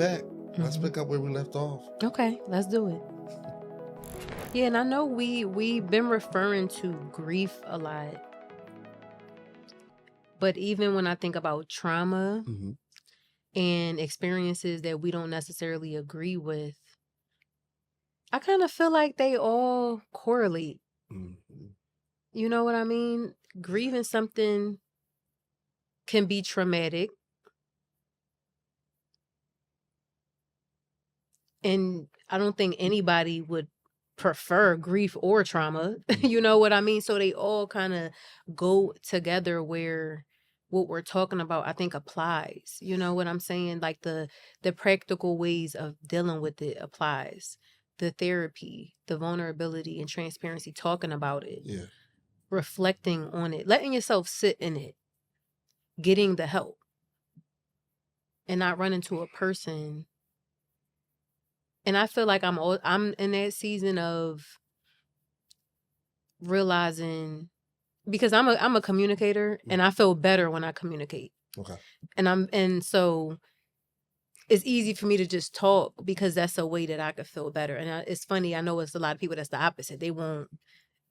back. Let's Mhm. pick up where we left off. Okay, let's do it. Yeah, and I know we've been referring to grief a lot, but even when I think about trauma Mm-hmm. and experiences that we don't necessarily agree with, I kind of feel like they all correlate. Mm-hmm. You know what I mean? Grieving something can be traumatic, and I don't think anybody would prefer grief or trauma. You know what I mean? So they all kind of go together where what we're talking about I think applies. You know what I'm saying? Like the practical ways of dealing with it applies. The therapy, the vulnerability and transparency, talking about it, Yeah. reflecting on it, letting yourself sit in it, getting the help, and not running to a person. And I feel like I'm in that season of realizing, because I'm a communicator and I feel better when I communicate. Okay. And so it's easy for me to just talk because that's a way that I could feel better. And it's funny, I know it's a lot of people that's the opposite. They won't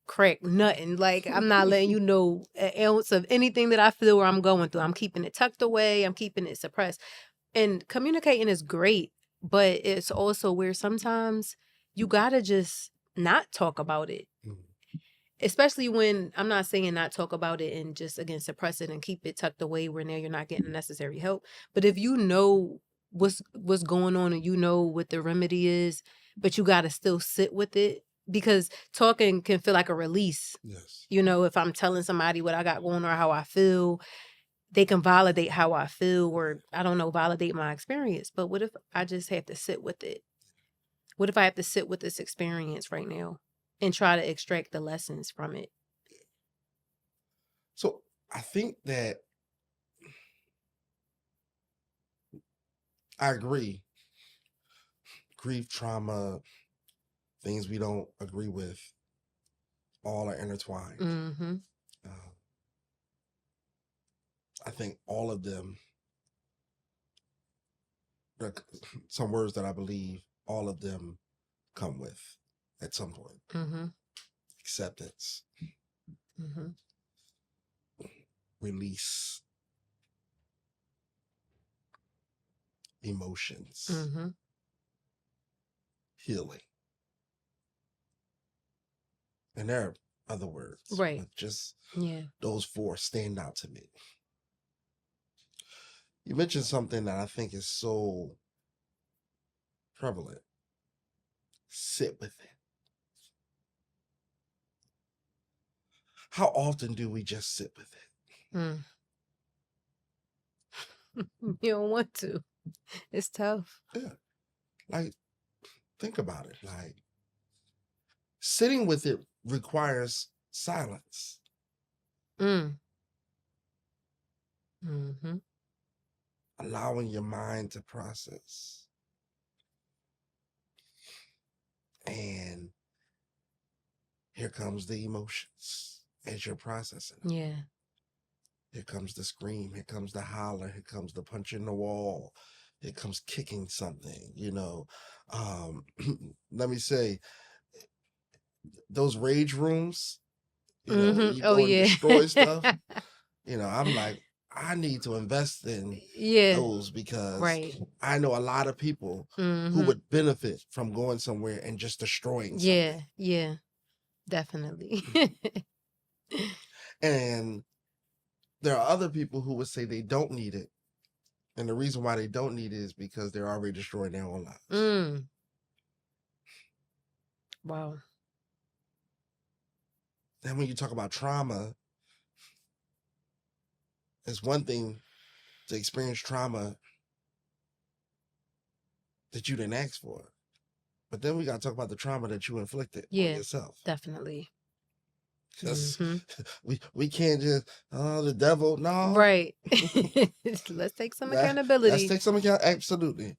crack nothing. Like, I'm not letting you know an ounce of anything that I feel or I'm going through. I'm keeping it tucked away. I'm keeping it suppressed. And communicating is great, but it's also where sometimes you gotta just not talk about it. Mhm. Especially when, I'm not saying not talk about it and just, again, suppress it and keep it tucked away where now you're not getting the necessary help. But if you know what's going on and you know what the remedy is, but you got to still sit with it, because talking can feel like a release. Yes. You know, if I'm telling somebody what I got going on or how I feel, they can validate how I feel, or I don't know, validate my experience. But what if I just have to sit with it? What if I have to sit with this experience right now and try to extract the lessons from it? So I think that I agree. Grief, trauma, things we don't agree with, all are intertwined. Mm-hmm. I think all of them, some words that I believe all of them come with at some point. Mm-hmm. Acceptance, Mm-hmm. release, emotions, Mm-hmm. healing. And there are other words, Right. but just Yeah. those four stand out to me. You mentioned something that I think is so prevalent. Sit with it. How often do we just sit with it? Mm. You don't want to. It's tough. Yeah. Like, think about it. Like, sitting with it requires silence. Mm. Mm-hmm. Allowing your mind to process. And here comes the emotions as you're processing. Yeah. Here comes the scream. Here comes the holler. Here comes the punch in the wall. Here comes kicking something, Let me say, those rage rooms, when Mm-hmm. you Oh, go and yeah. destroy stuff, I'm like, I need to invest in Yeah. those because Right. I know a lot of people who Mm-hmm. would benefit from going somewhere and just destroying Yeah. something. Yeah. Definitely. And there are other people who would say they don't need it. And the reason why they don't need it is because they're already destroying their own lives. Mm. Wow. And when you talk about trauma, it's one thing to experience trauma that you didn't ask for. But then we got to talk about the trauma that you inflicted on Yeah. yourself. Definitely. Because Mm-hmm. we can't just, the devil. No. Right. Let's take some Let's accountability. take some account. Absolutely.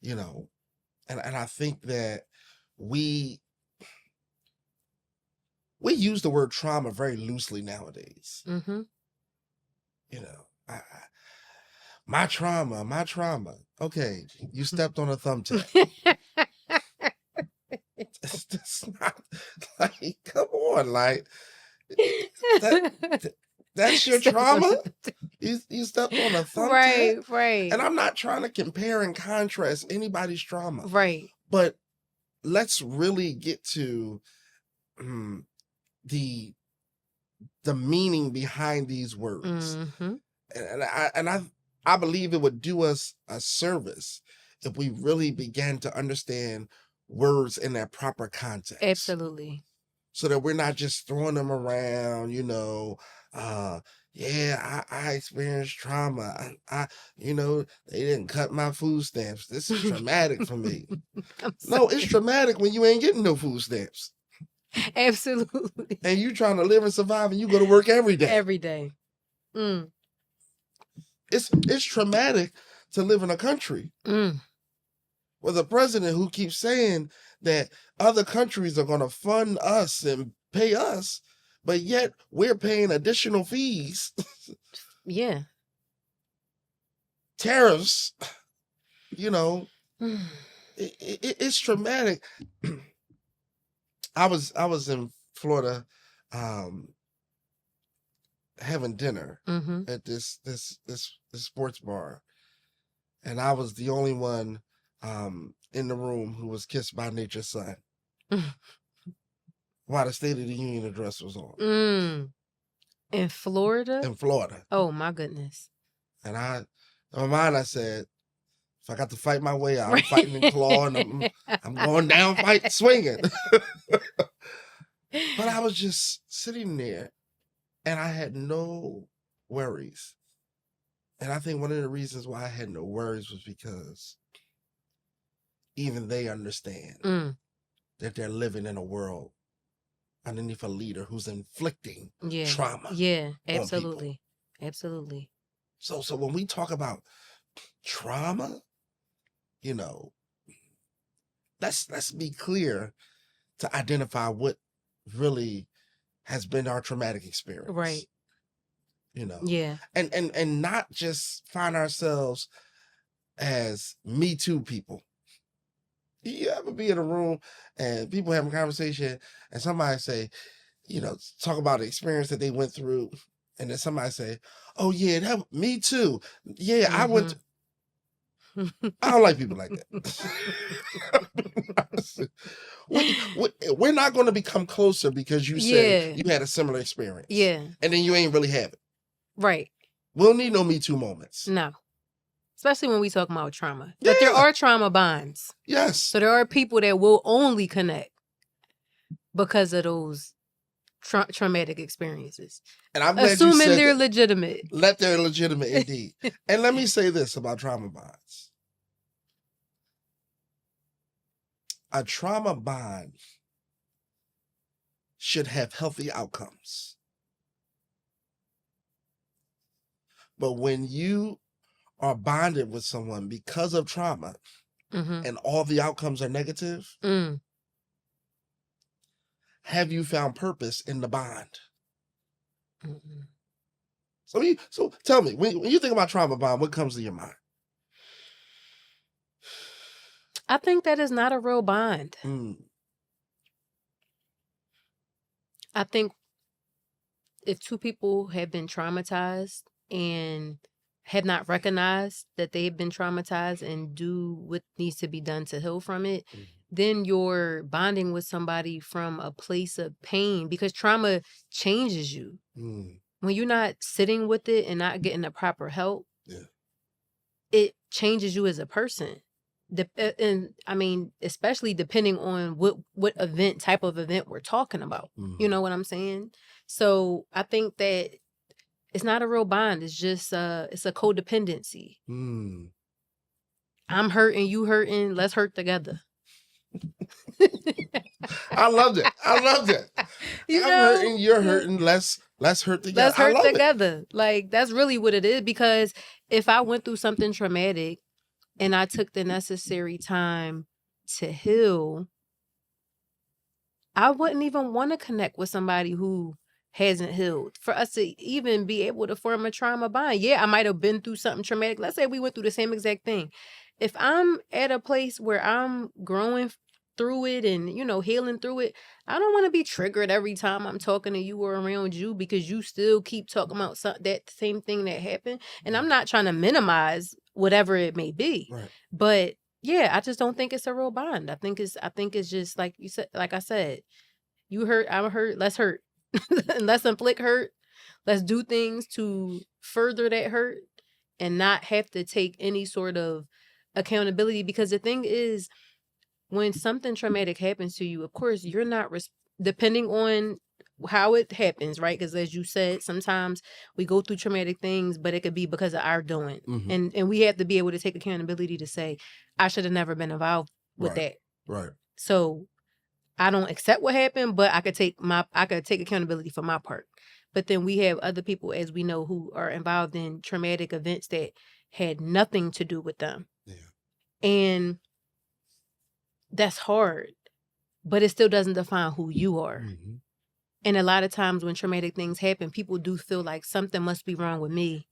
And I think that we use the word trauma very loosely nowadays. Mm-hmm. My trauma. Okay, you stepped on a thumbtack. It's just not like, come on, like that. That's your Stepped on trauma. the- You stepped on a thumbtack, right, and right, I'm not trying to compare and contrast anybody's trauma, right. but let's really get to mm, the meaning behind these words. Mm-hmm. And I believe it would do us a service if we really began to understand words in their proper context, Absolutely. so that we're not just throwing them around. Yeah, I experienced trauma. They didn't cut my food stamps. This is traumatic for me. I'm No, it's sorry. traumatic when you ain't getting no food stamps Absolutely. and you trying to live and survive, and you go to work every day. Every day. Mm, It's traumatic to live in a country mm. with a president who keeps saying that other countries are going to fund us and pay us, but yet we're paying additional fees, Yeah. tariffs. You know, Mm. it's traumatic. I was in Florida, having dinner Mm-hmm. at this sports bar, and I was the only one in the room who was kissed by nature's son while the State of the Union address was on Mm. In Florida? in Florida. Oh my goodness. And in my mind, I said, if I got to fight my way out, I'm Right. fighting in claw, and I'm going down, swinging. But I was just sitting there, and I had no worries. And I think one of the reasons why I had no worries was because even they understand Mm. that they're living in a world underneath a leader who's inflicting Yeah. trauma. Yeah. on people. Absolutely. Absolutely. So when we talk about trauma, let's be clear to identify what really has been our traumatic experience. Right. Yeah. And not just find ourselves as Me Too people. You ever be in a room and people having a conversation and somebody say, talk about the experience that they went through, and then somebody say, oh yeah, that me too. Yeah, I went to, I don't like people like that. We're not going to become closer because you say Yeah. you had a similar experience. Yeah. And then you ain't really have it. Right. We don't need no Me Too moments. No. Especially when we talk about trauma. But there Yeah. are trauma bonds. Yes. So there are people that will only connect because of those traumatic experiences. And I'm glad you Assuming said they're that. legitimate. They're legitimate indeed. And let me say this about trauma bonds. A trauma bond should have healthy outcomes. But when you are bonded with someone because of trauma Mm-hmm. and all the outcomes are negative, Mm. have you found purpose in the bond? Mm-mm. So tell me, when you think about trauma bond, what comes to your mind? I think that is not a real bond. Mm. I think if two people have been traumatized and have not recognized that they've been traumatized and do what needs to be done to heal from it, Mhm. then you're bonding with somebody from a place of pain, because trauma changes you. Mm. When you're not sitting with it and not getting the proper help, Yeah. it changes you as a person. And I mean, especially depending on what type of event we're talking about. Mhm. You know what I'm saying? So I think that it's not a real bond. It's just it's a codependency. Mm. I'm hurting, you hurting. Let's hurt together. I loved it. You I'm know? hurting, you're hurting. Let's hurt together. Let's I hurt love it. together. Like, that's really what it is. Because if I went through something traumatic and I took the necessary time to heal, I wouldn't even want to connect with somebody who hasn't healed for us to even be able to form a trauma bond. Yeah, I might have been through something traumatic. Let's say we went through the same exact thing. if I'm at a place where I'm growing through it and, healing through it, I don't want to be triggered every time I'm talking to you or around you because you still keep talking about that same thing that happened. And I'm not trying to minimize whatever it may be. Right. But yeah, I just don't think it's a real bond. I think it's just like you said, like I said, you hurt, I'm hurt, let's hurt. Let's inflict hurt. Let's do things to further that hurt and not have to take any sort of accountability. Because the thing is, when something traumatic happens to you, of course, you're not, depending on how it happens, right? Because as you said, sometimes we go through traumatic things, but it could be because of our doing. And we have to be able to take accountability to say, I should have never been involved with that. Right. So I don't accept what happened, but I could take accountability for my part. But then we have other people, as we know, who are involved in traumatic events that had nothing to do with them. Yeah. And that's hard, but it still doesn't define who you are. Mm-hmm. And a lot of times when traumatic things happen, people do feel like something must be wrong with me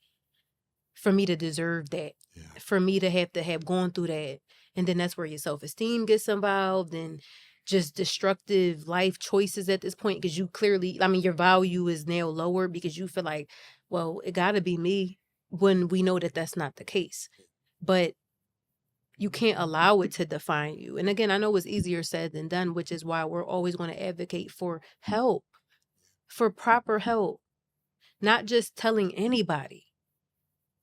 for me to deserve that, for me to have gone through that. And then that's where your self-esteem gets involved and just destructive life choices at this point, because you clearly, your value is now lower because you feel like, well, it got to be me, when we know that that's not the case. But you can't allow it to define you. And again, I know it's easier said than done, which is why we're always going to advocate for help, for proper help, not just telling anybody,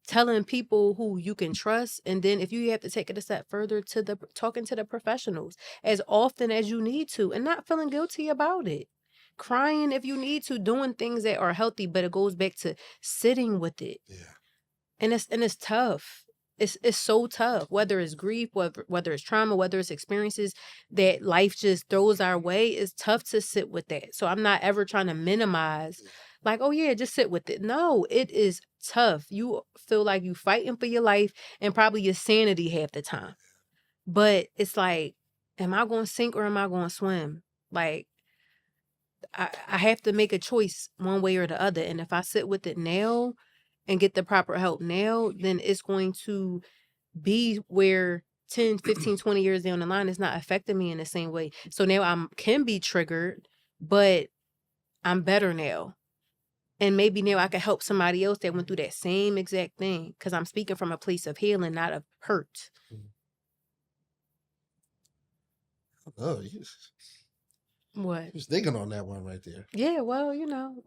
telling people who you can trust. And then if you have to take it a step further, talking to the professionals as often as you need to, and not feeling guilty about it. Crying if you need to, doing things that are healthy, but it goes back to sitting with it. Yeah. And it's tough. It's so tough, whether it's grief, whether it's trauma, whether it's experiences that life just throws our way. It's tough to sit with that. So I'm not ever trying to minimize, like, oh yeah, just sit with it. No, it is tough. You feel like you fighting for your life and probably your sanity half the time. But it's like, am I going to sink or am I going to swim? Like, I have to make a choice one way or the other. And if I sit with it now and get the proper help now, then it's going to be where 10, 15, 20 years down the line, it's not affecting me in the same way. So now I can be triggered, but I'm better now. And maybe now I can help somebody else that went through that same exact thing, because I'm speaking from a place of healing, not of hurt. Oh, What? you was thinking on that one right there. Yeah, well,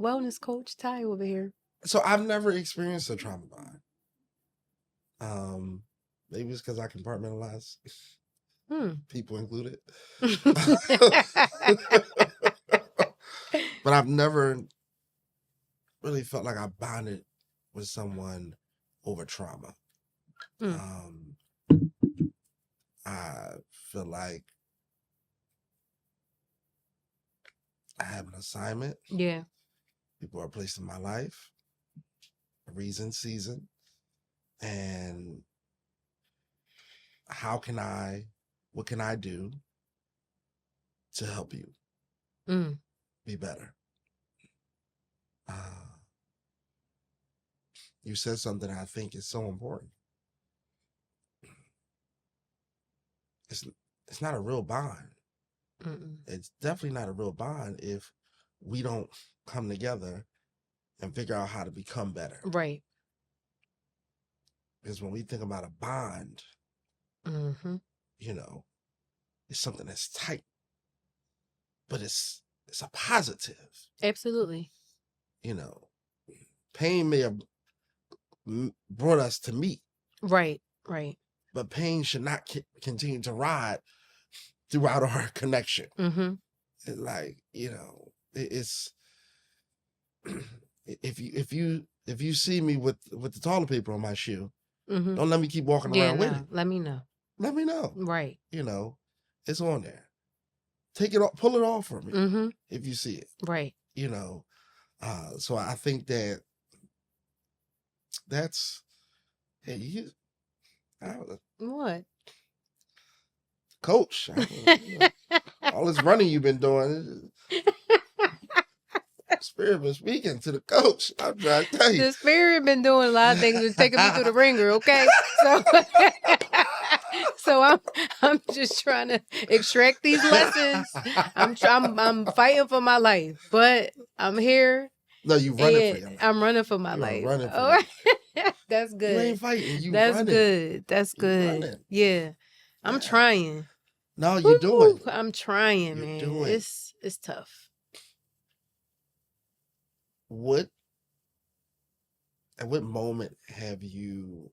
wellness coach Ty over here. So I've never experienced a trauma bond. Maybe it's because I compartmentalize, people included. But I've never really felt like I bonded with someone over trauma. I feel like I have an assignment. Yeah. People are placed in my life, a reason, season, and what can I do to help you be better? You said something I think is so important. It's not a real bond. It's definitely not a real bond if we don't come together and figure out how to become better. Right. Because when we think about a bond, it's something that's tight, but it's a positive. Absolutely. Pain may have brought us to meet. Right. But pain should not continue to ride throughout our connection. It's like, it's if you see me with the taller people on my shoe, don't let me keep walking around with it. Let me know. Right. It's on there. Take it off, pull it off for me if you see it. Right. So I think that's what? Coach, all this running you've been doing, Spirit been speaking to the coach. I'm trying to tell you. The Spirit been doing a lot of things and taking me through the ringer, okay? So So I'm just trying to extract these lessons. I'm fighting for my life, but I'm here No, you running for and your life. I'm running for my You are life. running for All your right. life. That's You ain't good. fighting. You That's running. good. That's You good. running. Yeah. I'm Yeah. trying. No, you doing. Woo, I'm trying, You man. doing. It's tough. At what moment have you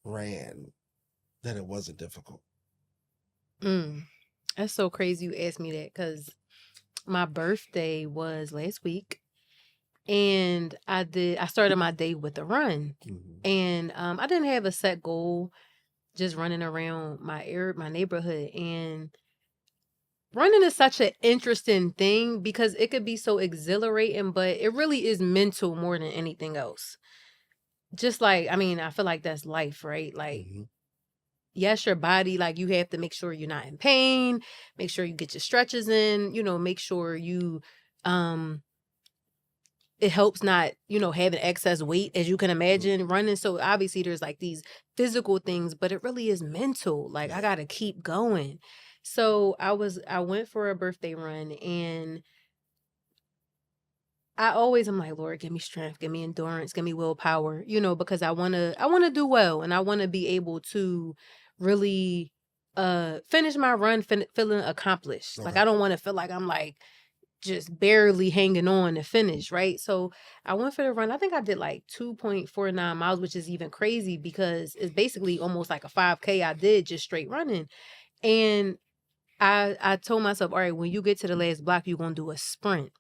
ran that it wasn't difficult? That's so crazy you asked me that because my birthday was last week, and I started my day with a run, and I didn't have a set goal, just running around my neighborhood. And running is such an interesting thing because it could be so exhilarating, but it really is mental more than anything else. Just like, I mean, I feel like that's life, right? Like, yes, your body, like you have to make sure you're not in pain, make sure you get your stretches in, make sure you, it helps not, having excess weight, as you can imagine, running. So obviously there's like these physical things, but it really is mental. Like I got to keep going. So I went for a birthday run, and I'm like, Lord, give me strength, give me endurance, give me willpower, because I want to do well, and I want to be able to really finish my run feeling accomplished. Like Okay. I don't want to feel like I'm like just barely hanging on to finish, right? So I went for the run. I think I did like 2.49 miles, which is even crazy because it's basically almost like a 5K I did just straight running. And I told myself, all right, when you get to the last block, you're going to do a sprint,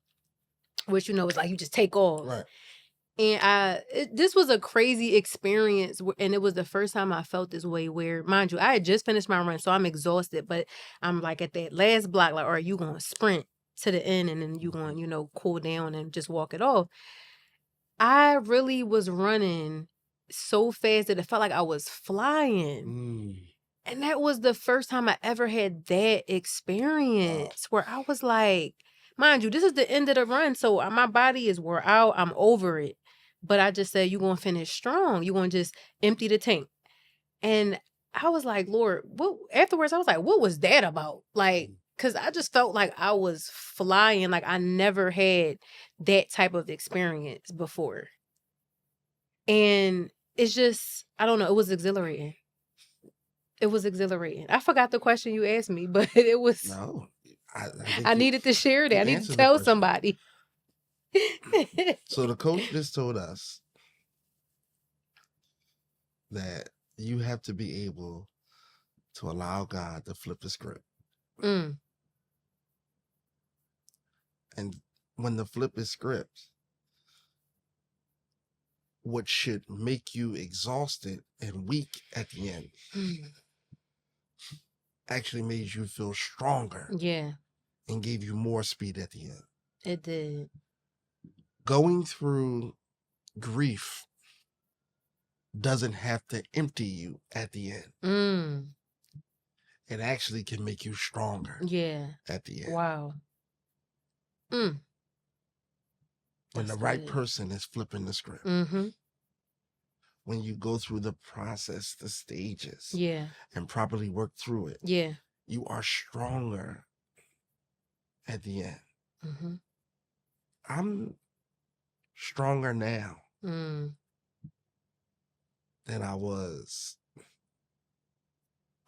which, is like you just take off. Right. And this was a crazy experience, and it was the first time I felt this way where, mind you, I had just finished my run, so I'm exhausted, but I'm like at that last block, like, all right, you going to sprint to the end, and then you going to, cool down and just walk it off. I really was running so fast that it felt like I was flying. And that was the first time I ever had that experience where I was like, mind you, this is the end of the run, so my body is wore out. I'm over it. But I just said, you're going to finish strong. You're going to just empty the tank. And I was like, Lord, afterwards, I was like, what was that about? Like, because I just felt like I was flying. Like I never had that type of experience before. And it's just, I don't know, it was exhilarating. It was exhilarating. I forgot the question you asked me, but it was. No, I needed to share that. I need to tell somebody. So the coach just told us that you have to be able to allow God to flip the script. And when the flip is script, what should make you exhausted and weak at the end actually made you feel stronger. Yeah. And gave you more speed at the end. It did. Going through grief doesn't have to empty you at the end. It actually can make you stronger. Yeah. At the end. Wow. When the right person is flipping the script. When you go through the process, the stages. Yeah. And properly work through it. Yeah. You are stronger at the end. I'm stronger now than I was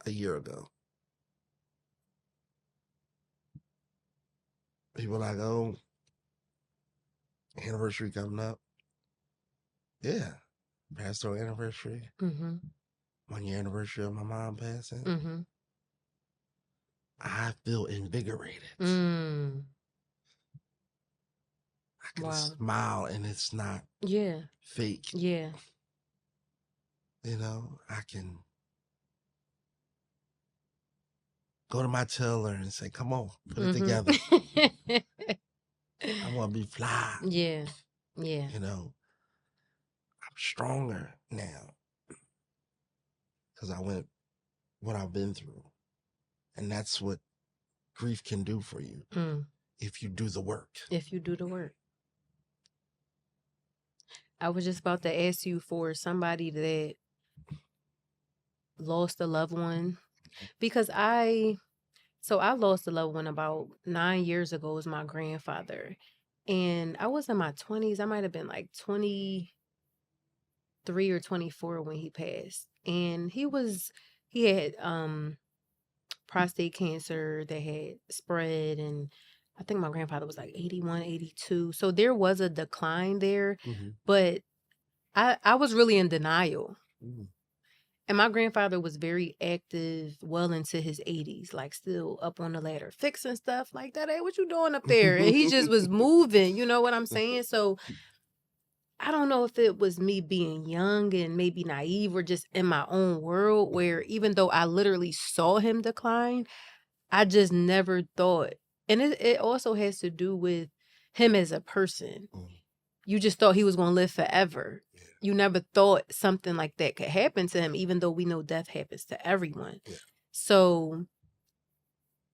a year ago. People like, oh, anniversary coming up. Yeah. Pastoral anniversary. 1 year anniversary of my mom passing. I feel invigorated. I can smile and it's not fake. Yeah. I can go to my tailor and say, come on, put it together. I want to be fly. Yeah. Yeah. I'm stronger now because I went what I've been through. And that's what grief can do for you if you do the work. If you do the work. I was just about to ask you for somebody that lost a loved one because I lost a loved one about 9 years ago. It was my grandfather. And I was in my 20s. I might have been like 23 or 24 when he passed. And he had prostate cancer that had spread, and I think my grandfather was like 81, 82. So there was a decline there, Mm-hmm. but I was really in denial. Mm-hmm. And my grandfather was very active well into his 80s, like still up on the ladder, fixing stuff like that. Hey, what you doing up there? And he just was moving, you know what I'm saying? So I don't know if it was me being young and maybe naive or just in my own world where even though I literally saw him decline, I just never thought. And it also has to do with him as a person. Mm-hmm. You just thought he was going to live forever. Yeah. You never thought something like that could happen to him, even though we know death happens to everyone. Yeah. So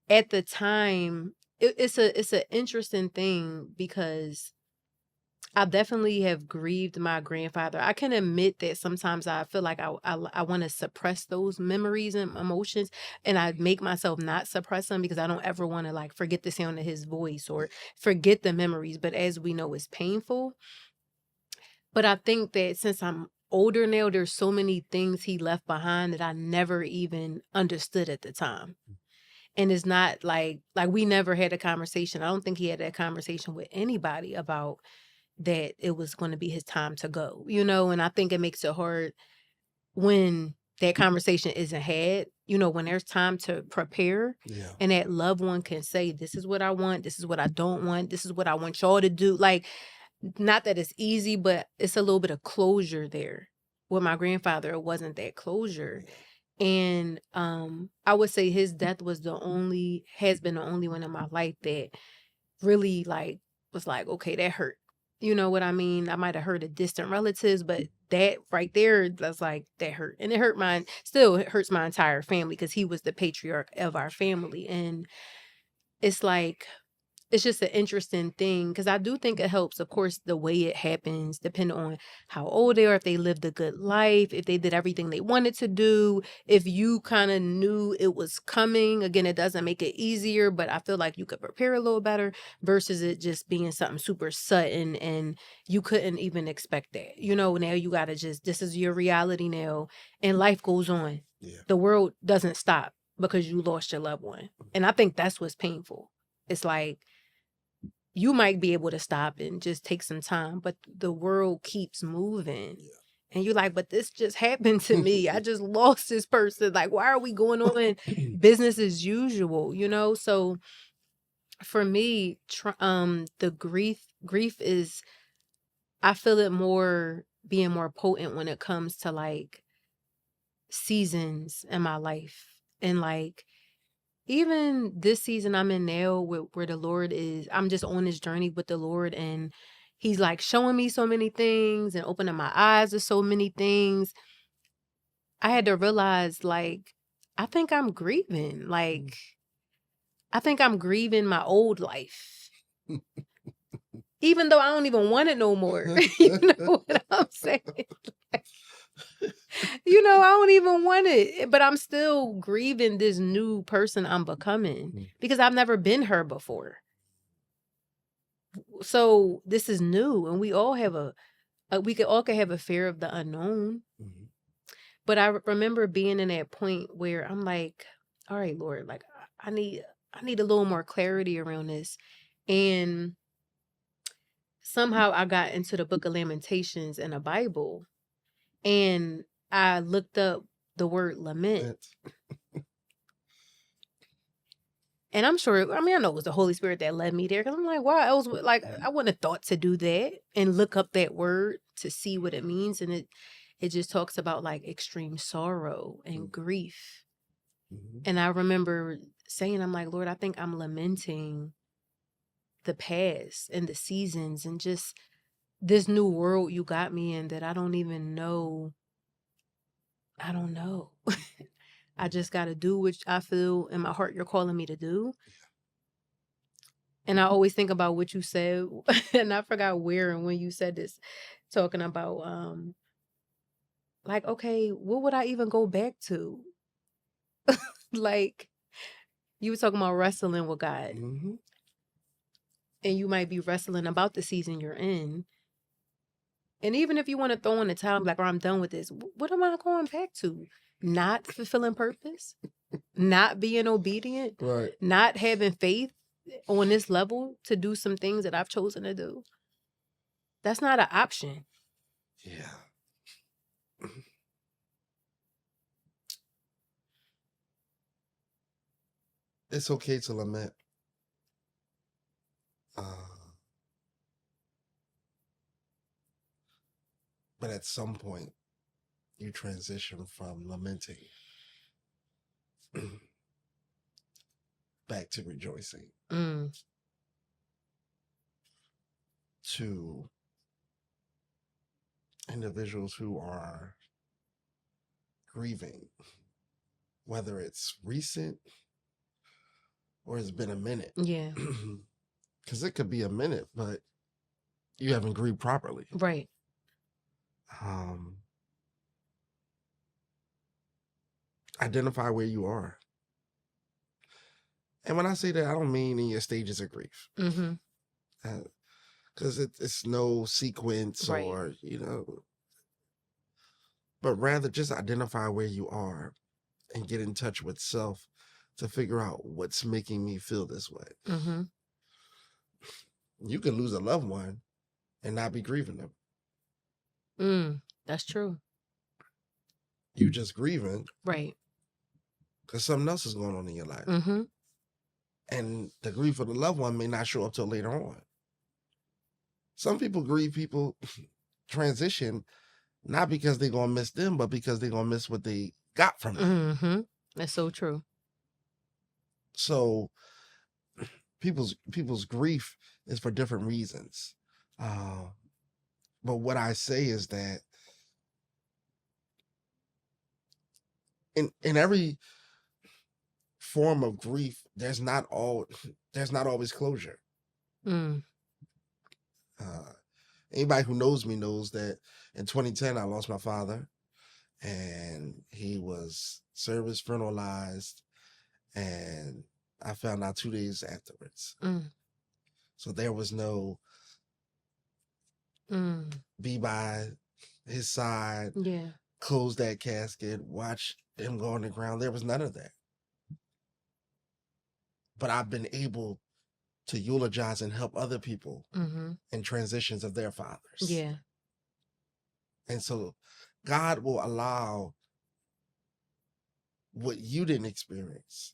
at the time, it's an interesting thing because I definitely have grieved my grandfather. I can admit that sometimes I feel like I want to suppress those memories and emotions, and I make myself not suppress them because I don't ever want to like forget the sound of his voice or forget the memories. But as we know, it's painful. But I think that since I'm older now, there's so many things he left behind that I never even understood at the time. And it's not like we never had a conversation. I don't think he had that conversation with anybody about that it was going to be his time to go, and I think it makes it hard when that conversation isn't had, when there's time to prepare. Yeah. And that loved one can say, this is what I want, this is what I don't want, this is what I want y'all to do. Like, not that it's easy, but it's a little bit of closure there. With my grandfather, it wasn't that closure. And I would say his death has been the only one in my life that really like was like, okay, that hurt. You know what I mean? I might have hurt a distant relatives, but that right there, that's like, that hurt. And it hurts my entire family because he was the patriarch of our family. And it's like, it's just an interesting thing because I do think it helps, of course, the way it happens, depending on how old they are, if they lived a good life, if they did everything they wanted to do, if you kind of knew it was coming. Again, it doesn't make it easier, but I feel like you could prepare a little better versus it just being something super sudden and you couldn't even expect that. Now you got to this is your reality now, and life goes on. Yeah. The world doesn't stop because you lost your loved one. And I think that's what's painful. It's like, you might be able to stop and just take some time, but the world keeps moving. Yeah. And you're like, but this just happened to me. I just lost this person. Like, why are we going on business as usual? So for me, the grief is, I feel it being more potent when it comes to like seasons in my life. And like, even this season I'm in now where the Lord is, I'm just on this journey with the Lord, and he's like showing me so many things and opening my eyes to so many things. I had to realize, like, I think I'm grieving. Like, I think I'm grieving my old life. Even though I don't even want it no more. You know what I'm saying? I don't even want it, but I'm still grieving this new person I'm becoming because I've never been her before. So this is new, and we all have we could have a fear of the unknown. Mm-hmm. But I remember being in that point where I'm like, all right, Lord, like I need a little more clarity around this. And somehow I got into the Book of Lamentations in the Bible, and I looked up the word lament. And I'm sure, I know it was the Holy Spirit that led me there, because I'm like, why else I wouldn't have thought to do that and look up that word to see what it means. And it just talks about like extreme sorrow and grief. Mm-hmm. And I remember saying, I'm like, Lord, I think I'm lamenting the past and the seasons and just this new world you got me in that I don't even know. I don't know. I just got to do what I feel in my heart you're calling me to do. And I always think about what you said, and I forgot where and when you said this, talking about like, okay, what would I even go back to? Like, you were talking about wrestling with God, hmm and you might be wrestling about the season you're in. And even if you want to throw in the towel, like, I'm done with this, what am I going back to? Not fulfilling purpose, not being obedient, Right. not having faith on this level to do some things that I've chosen to do. That's not an option. Yeah. It's okay to lament. But at some point, you transition from lamenting back to rejoicing, to individuals who are grieving, whether it's recent or it's been a minute. Yeah. Because it could be a minute, but you haven't grieved properly. Right. Identify where you are. And when I say that, I don't mean in your stages of grief. Because it's no sequence Right. or, but rather just identify where you are and get in touch with self to figure out what's making me feel this way. You can lose a loved one and not be grieving them. That's true. You just grieving. Right. Because something else is going on in your life. And the grief of the loved one may not show up till later on. Some people grieve people transition not because they're going to miss them, but because they're going to miss what they got from them. That's so true. So people's grief is for different reasons. But what I say is that in every form of grief, there's not always closure. Anybody who knows me knows that in 2010 I lost my father, and he was service funeralized, and I found out 2 days afterwards. So there was no be by his side, close that casket, watch him go on the ground. There was none of that. But I've been able to eulogize and help other people in transitions of their fathers. Yeah. And so God will allow what you didn't experience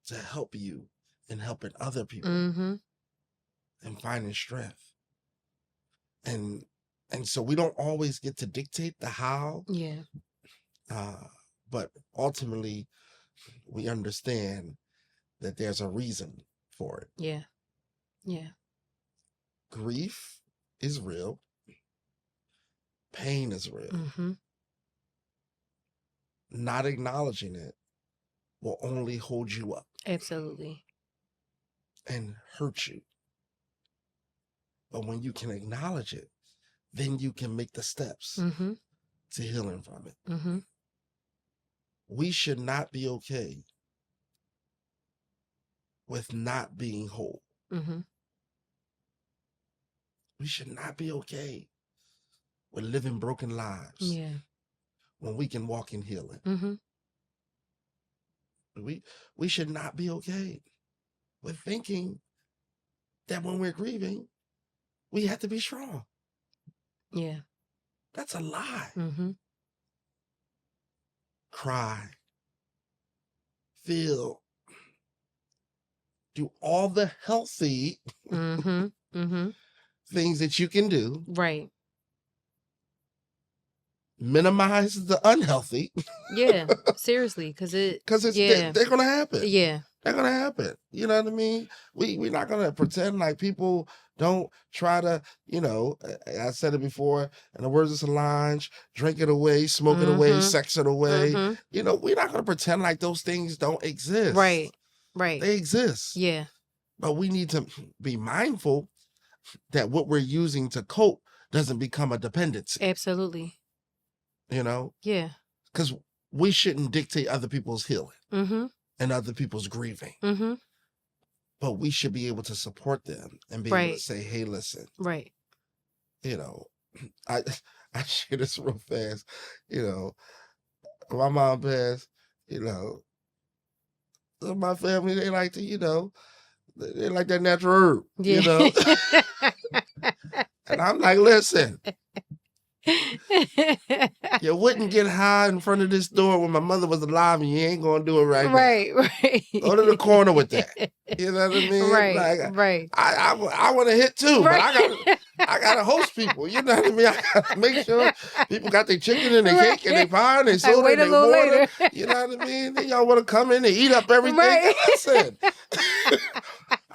to help you in helping other people and finding strength. And so we don't always get to dictate the how. Yeah. But ultimately we understand that there's a reason for it. Yeah. Yeah. Grief is real. Pain is real. Not acknowledging it will only hold you up. Absolutely. And hurt you. But when you can acknowledge it, then you can make the steps to healing from it. We should not be okay with not being whole. We should not be okay with living broken lives. Yeah. When we can walk in healing. We should not be okay with thinking that when we're grieving, we have to be strong. Yeah. That's a lie. Cry. Feel. Do all the healthy things that you can do. Right. Minimize the unhealthy. Yeah. Seriously. Because they're going to happen. Yeah. They're going to happen. You know what I mean? We're not going to pretend like people don't try to, I said it before, in the words of Solange, drink it away, smoke it away, sex it away. We're not going to pretend like those things don't exist. Right. Right. They exist. Yeah. But we need to be mindful that what we're using to cope doesn't become a dependency. Absolutely. Yeah. because we shouldn't dictate other people's healing Mm-hmm. and other people's grieving, Mm-hmm. but we should be able to support them and be able to Right. say, hey, listen, Right. I I share this real fast. My mom passed, my family, they like to, they like that natural herb, Yeah. and I'm like, listen, you wouldn't get high in front of this door when my mother was alive, and you ain't gonna do it right now. Right. Go to the corner with that. You know what I mean? Right. Like, Right. I want to hit too, but Right. I gotta host people. You know what I mean? I gotta make sure people got their chicken and their cake and their pie and their I soda wait and a their little water. later. You know what I mean? Then y'all want to come in and eat up everything. Right. Listen,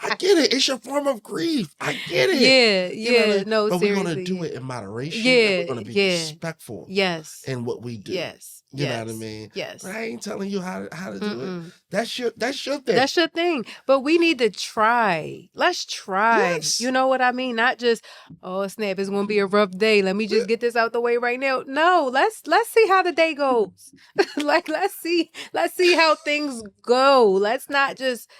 I get it. It's your form of grief. I get it. Yeah. You know what I Yeah. mean? No, But we're gonna seriously. do it in moderation. And Yeah. we're gonna be Yeah. respectful Yes. in what we do. Yes. You know Yes. what I mean? Yes. But I ain't telling you how to do it. Mm-mm. That's your thing. That's your thing. But we need to try. Let's try. Yes. You know what I mean? Not just, oh snap, it's gonna be a rough day. Let me just get this out the way right now. No, let's see how the day goes. Like let's see how things go. Let's not just,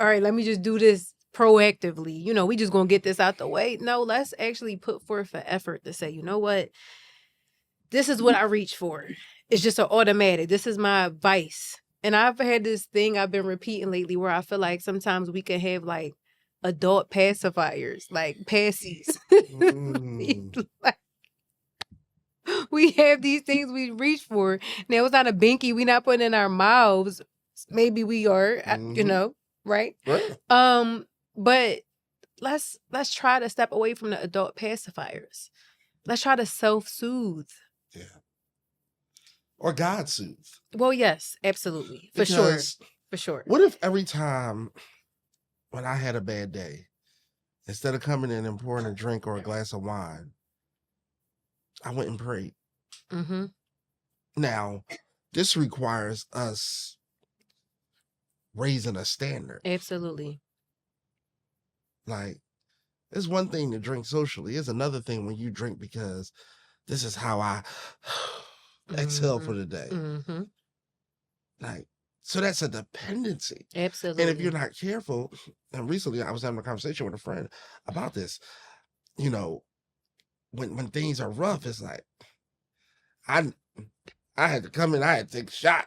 all right, let me just do this proactively. We just gonna get this out the way. No, let's actually put forth an effort to say, you know what? This is what I reach for. It's just an automatic. This is my vice. And I've had this thing I've been repeating lately where I feel like sometimes we can have like adult pacifiers, like passies. Mm. Like, we have these things we reach for. Now it's not a binky. We not putting in our mouths. Maybe we are, Mhm. right? Right. But let's try to step away from the adult pacifiers. Let's try to self-soothe. Yeah. Or God soothe. Well, yes, absolutely. For Because sure. what if every time when I had a bad day, instead of coming in and pouring a drink or a glass of wine, I went and prayed? Mm-hmm. Now, this requires us raising a standard. Absolutely. Like, it's one thing to drink socially. It's another thing when you drink because this is how I exhale for the day. Mm-hmm. Like, so that's a dependency. Absolutely. And if you're not careful, and recently I was having a conversation with a friend about this, when things are rough, it's like I had to come in, I had to take a shot,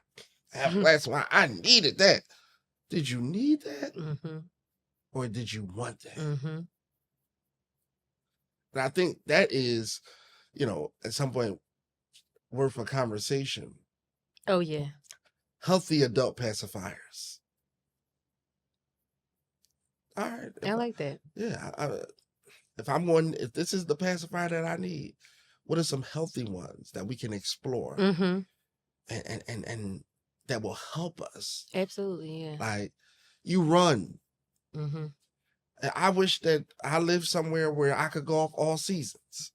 have a glass of wine. I needed that. Did you need that? Mm-hmm. Or did you want that? Mm-hmm. And I think that is, at some point worth a conversation. Oh yeah. Healthy adult pacifiers. All right. I like that. Yeah. If this is the pacifier that I need, what are some healthy ones that we can explore Mm-hmm. and that will help us? Absolutely, yeah. Like, you run. Mm-hmm. And I wish that I lived somewhere where I could golf all seasons.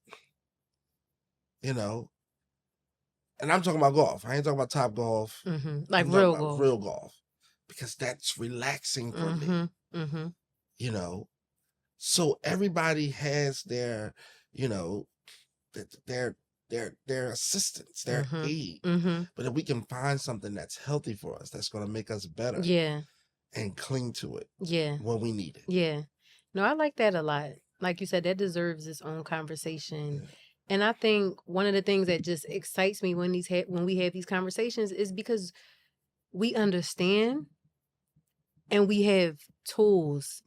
And I'm talking about golf. I ain't talking about Top Golf. Mm-hmm. Like I'm real talking about golf. real golf. Because that's relaxing for me. Mm-hmm. So everybody has their, their assistance, their aid. Mm-hmm. But if we can find something that's healthy for us, that's going to make us better. Yeah. And cling to it. Yeah. When we need it. Yeah. No, I like that a lot. Like you said, that deserves its own conversation. Yeah. And I think one of the things that just excites me when we have these conversations is because we understand and we have tools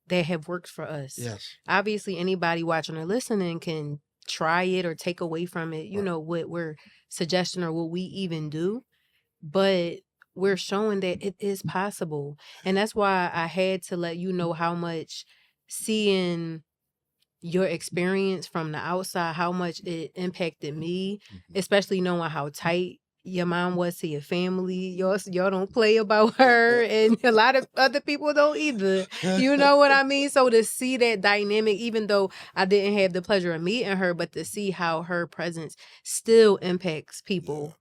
that have worked for us. Yes. Obviously, anybody watching or listening can try it or take away from it, what we're suggesting or what we even do. But we're showing that it is possible. And that's why I had to let you know how much seeing your experience from the outside, how much it impacted me, especially knowing how tight your mom was to your family. Y'all don't play about her, and a lot of other people don't either. You know what I mean? So to see that dynamic, even though I didn't have the pleasure of meeting her, but to see how her presence still impacts people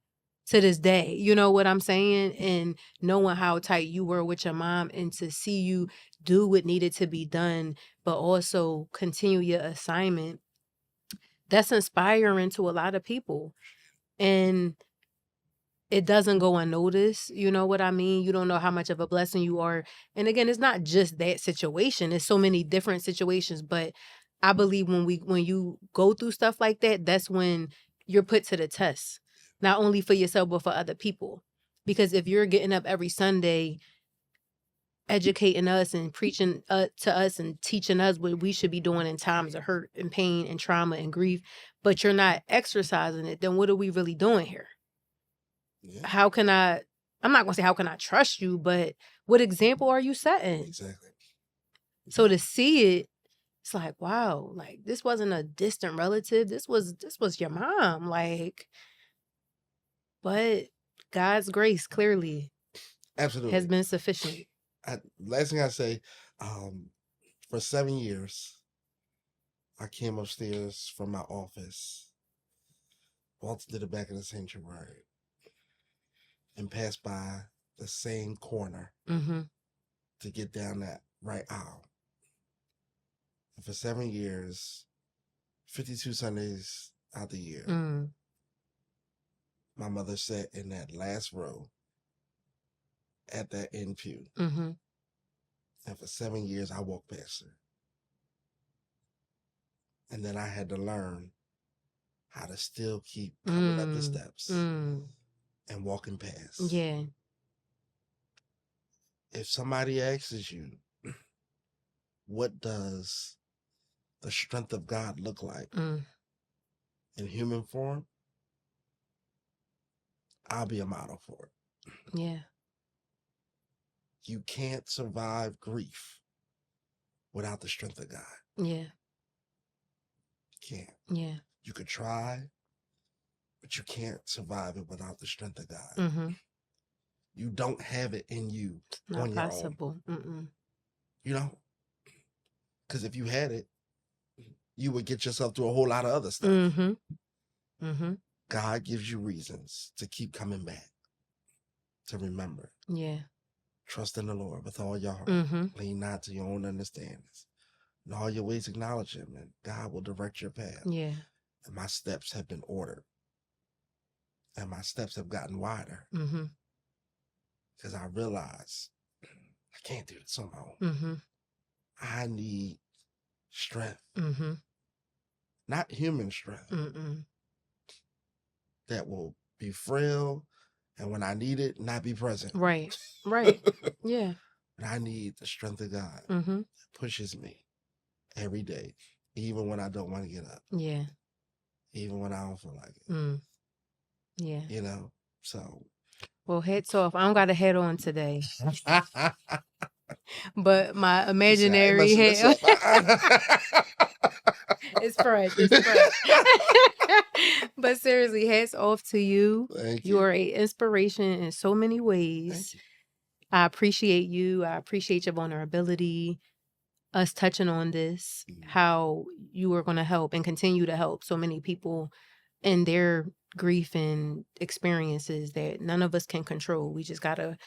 to this day. You know what I'm saying? And knowing how tight you were with your mom and to see you do what needed to be done, but also continue your assignment, that's inspiring to a lot of people. and it doesn't go unnoticed. You know what I mean? You don't know how much of a blessing you are. And again, it's not just that situation. It's so many different situations. But I believe when you go through stuff like that, that's when you're put to the test, not only for yourself, but for other people. Because if you're getting up every Sunday, educating us and preaching to us and teaching us what we should be doing in times of hurt and pain and trauma and grief, but you're not exercising it, then what are we really doing here? Yeah, How can I'm not gonna say how can I trust you, but what example are you setting? exactly. So to see it, it's like, wow, like this wasn't a distant relative. This was your mom. Like, but God's grace clearly has Absolutely. been sufficient. Last thing I say, for 7 years, I came upstairs from my office, walked to the back of the sanctuary, and passed by the same corner Mm-hmm. to get down that right aisle. And for 7 years, 52 Sundays out the year, Mm. my mother sat in that last row at that end pew. Mm-hmm. And for 7 years, I walked past her. And then I had to learn how to still keep coming up the steps Mm. and walking past. Yeah. If somebody asks you, what does the strength of God look like Mm. in human form? I'll be a model for it. Yeah. You can't survive grief without the strength of God. Yeah. You can't. Yeah. You could try, but you can't survive it without the strength of God. Mm-hmm. You don't have it in you Not on your own. possible. Mm-mm. You know? Because if you had it, you would get yourself through a whole lot of other stuff. Mm-hmm. Mm-hmm. God gives you reasons to keep coming back, to remember. Yeah. Trust in the Lord with all your heart. Mm-hmm. Lean not to your own understandings. In all your ways acknowledge him, and God will direct your path. Yeah. And my steps have been ordered. And my steps have gotten wider. Mm-hmm. Because I realize I can't do this on my own. Mm-hmm. I need strength. Mm-hmm. Not human strength. Mm-mm. That will be frail, and when I need it, not be present. Right. Right. Yeah. But I need the strength of God Mm-hmm. that pushes me every day, even when I don't want to get up, Yeah. even when I don't feel like it. Mm. Yeah. You know? So Well, hats off. I don't got a hat on today, I but my ain't imaginary messing this hat. up. It's fresh. It's fresh. But seriously, hats off to you. Thank You you. are an inspiration in so many ways. Thank you. I appreciate you. I appreciate your vulnerability, us touching on this, Mhm. how you are going to help and continue to help so many people in their grief and experiences that none of us can control. We just got to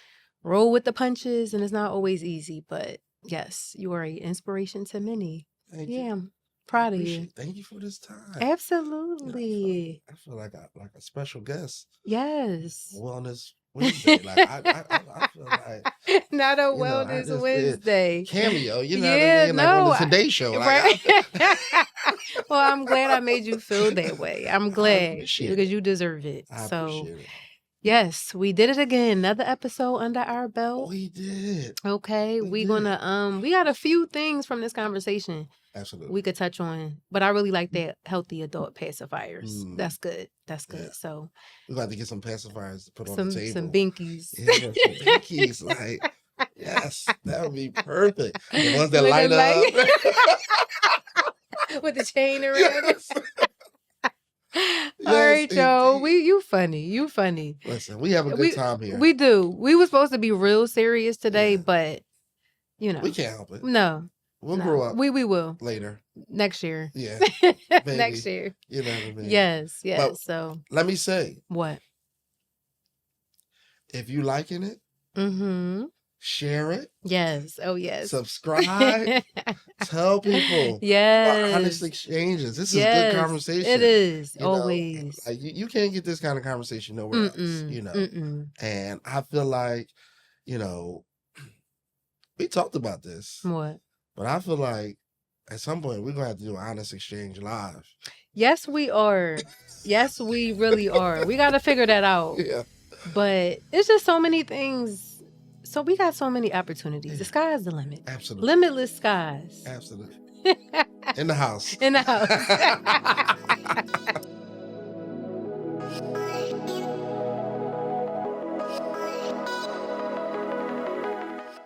roll with the punches, and it's not always easy. But yes, you are an inspiration to many. Thank Yeah, you. I'm proud of you. Appreciate it. Thank you for this time. You know, Absolutely. I feel like a special guest. Yes. Wellness Wednesday. Like I feel like Not a I Wellness just did Wednesday. cameo. You know Yeah, what I mean? Like on no, the Today Show. Like, right. Well, I'm glad I made you feel that way. I'm I glad appreciate because it. you deserve it. I So, appreciate it. yes, we did it again. Another episode under our belt. We did. Okay, We we did. gonna we got a few things from this conversation Absolutely. we could touch on, but I really like that healthy adult pacifiers. Mm. That's good. That's good. Yeah. So We're going to have to get some pacifiers to put on some the table. binkies. Yeah, some binkies. Like, yes, that would be perfect. The ones that With the light up. with the chain around Yes. All Yes, right, y'all. indeed. You funny. You funny. Listen, we have a good time here. We do. We were supposed to be real serious today, Yeah. but you know, We can't help it. no. We'll no. grow up We will later. next year. Yeah, Next maybe. year. You know what I mean? Yes. Yes. But So let me say, what? if you liking it, Mm-hmm. share it, Yes. Oh, yes. subscribe, tell people about Honest Yes. Exchanges. This is good Yes. It conversation. is. You know, Always. like you can't get this kind of conversation nowhere else. Mm-mm. Mm-mm. And I feel like, we talked about this, What? but I feel like at some point we're gonna have to do an Honest Exchange live. Yes, we are. Yes, we really are. We got to figure that out. Yeah, But it's just so many things. So we got so many opportunities. The Yeah. sky is the limit. absolutely, Limitless skies. absolutely. In the house. In the house.